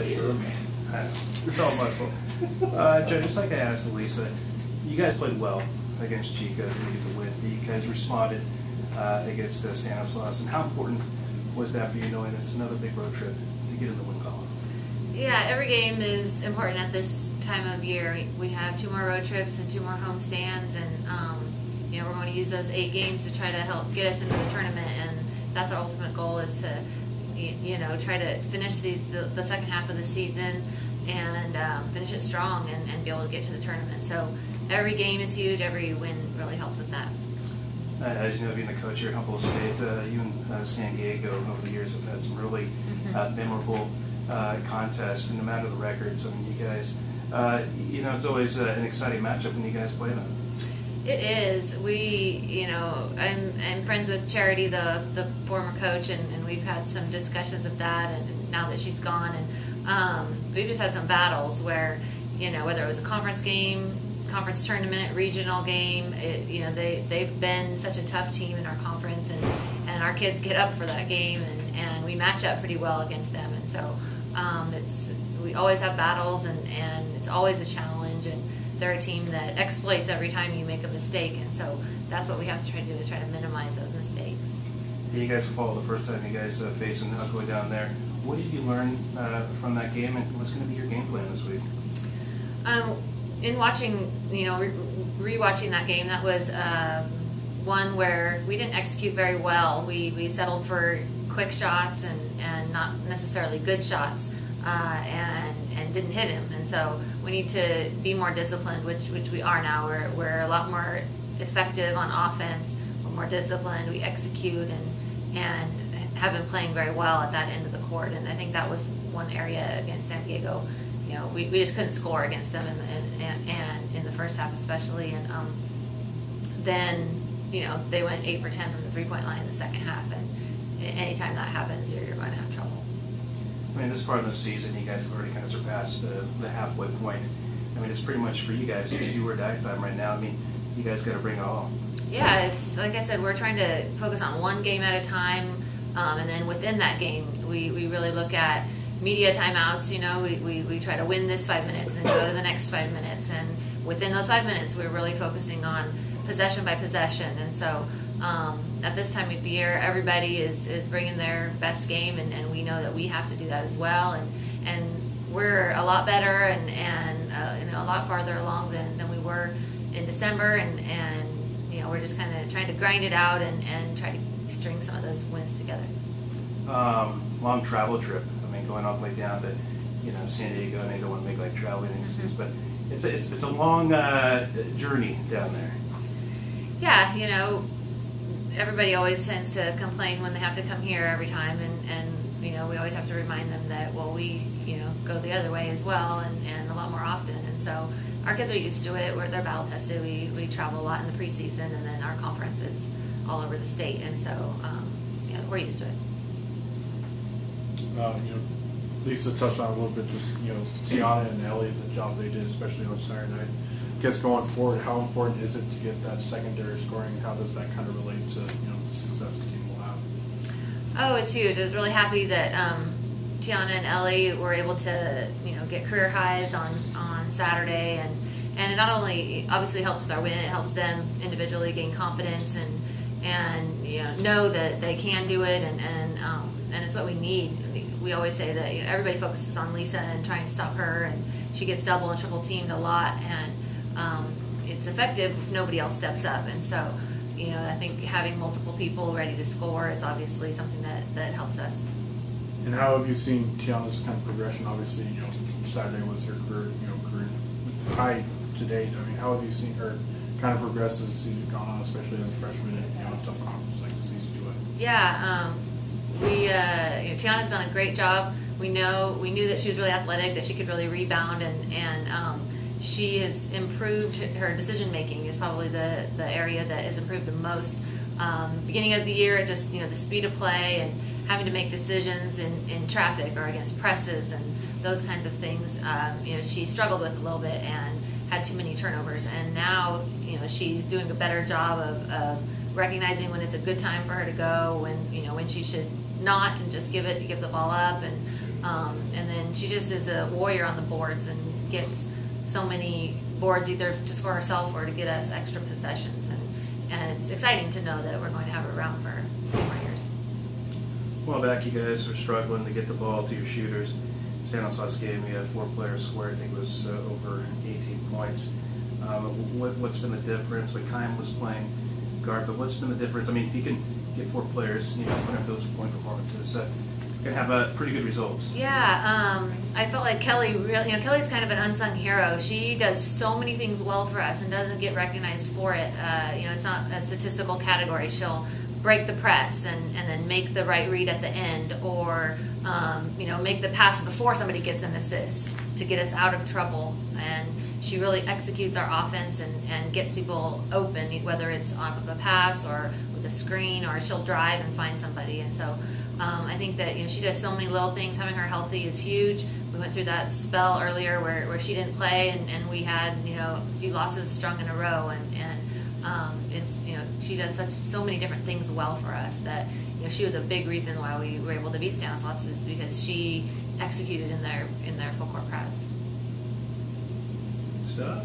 Sure. It's all my fault. Joe, just like I asked Lisa, you guys played well against Chico to get the win. You guys responded against Stanislaus. And how important was that for you, knowing it's another big road trip to get in the win column? Yeah, every game is important at this time of year. We have 2 more road trips and 2 more home stands, and we're going to use those 8 games to try to help get us into the tournament. And that's our ultimate goal, is to try to finish the second half of the season and finish it strong and be able to get to the tournament. So every game is huge. Every win really helps with that. As you know, being the coach here at Humboldt State, you and San Diego over the years have had some really memorable contests, and no matter the records, I mean, you guys, it's always an exciting matchup when you guys play them. It is. I'm friends with Charity, the former coach, and we've had some discussions of that, and now that she's gone, and we've just had some battles where, whether it was a conference game, conference tournament, regional game, they've been such a tough team in our conference, and our kids get up for that game, and we match up pretty well against them, and so we always have battles, and it's always a challenge, and they're a team that exploits every time you make a mistake, and so that's what we have to try to do, is try to minimize those mistakes. You guys fall the first time you guys faced them going down there. What did you learn from that game, and what's going to be your game plan this week? In watching, rewatching that game, that was one where we didn't execute very well. We settled for quick shots and not necessarily good shots, and didn't hit him. And so we need to be more disciplined, which we are now. We're a lot more effective on offense. We're more disciplined. We execute and have been playing very well at that end of the court. And I think that was one area against San Diego. We just couldn't score against them, and in the first half especially. And then they went 8 for 10 from the 3-point line in the second half. And anytime that happens, you're going to have trouble. I mean, this part of the season, you guys have already kind of surpassed the halfway point. I mean, it's pretty much for you guys, do or die time right now. I mean, you guys got to bring it all. Yeah, it's like I said, we're trying to focus on one game at a time, and then within that game, we really look at media timeouts. We try to win this 5 minutes and then go to the next 5 minutes, and within those 5 minutes, we're really focusing on possession by possession. And so at this time of year, everybody is bringing their best game, and we know that we have to do that as well. And we're a lot better and a lot farther along than we were in December, and we're just kind of trying to grind it out and try to string some of those wins together. Long travel trip. I mean, going all the way down to San Diego, and I don't want to make like traveling excuses, but it's a long journey down there. Yeah, everybody always tends to complain when they have to come here every time, and we always have to remind them that, well, we go the other way as well, and a lot more often. And so our kids are used to it. They're battle tested. We travel a lot in the preseason, and then our conference is all over the state, and so we're used to it. Lisa touched on a little bit, just Tiana and Ellie, the job they did, especially on Saturday night. I guess going forward, how important is it to get that secondary scoring? How does that kind of relate to the success the team will have? Oh, it's huge. I was really happy that Tiana and Ellie were able to get career highs on Saturday, and it not only obviously helps with our win, it helps them individually gain confidence and know that they can do it, and it's what we need. We always say that everybody focuses on Lisa and trying to stop her, and she gets double and triple teamed a lot, and it's effective if nobody else steps up. And so I think having multiple people ready to score is obviously something that helps us. And how have you seen Tiana's kind of progression? Obviously, Saturday was her career high to date. I mean, how have you seen her kind of progress as the season gone on, especially as a freshman in a tough conference like this season do it? Yeah, Tiana's done a great job. We knew that she was really athletic, that she could really rebound, and she has improved. Her decision making is probably the area that has improved the most. Beginning of the year, just the speed of play and having to make decisions in traffic or against presses and those kinds of things. She struggled with a little bit and had too many turnovers. And now she's doing a better job of recognizing when it's a good time for her to go, when she should not, and just give the ball up, and And then she just is a warrior on the boards and gets so many boards either to score herself or to get us extra possessions. And it's exciting to know that we're going to have her around for more years. Well, back you guys were struggling to get the ball to your shooters. San Jose's game, you had 4 players score. I think it was over 18 points. What's been the difference? When Kyle was playing guard, but what's been the difference? I mean, if you can get 4 players, put up those point performances, you can have pretty good results. Yeah, I felt like Kelly really, Kelly's kind of an unsung hero. She does so many things well for us and doesn't get recognized for it. It's not a statistical category. She'll break the press and then make the right read at the end, or make the pass before somebody gets an assist to get us out of trouble. And she really executes our offense and gets people open, whether it's off of a pass or with a screen, or she'll drive and find somebody. And so I think that she does so many little things. Having her healthy is huge. We went through that spell earlier where she didn't play, and we had a few losses strung in a row, and it's she does so many different things well for us that she was a big reason why we were able to beat Stanislaus, is because she executed in their full court press. Stuff.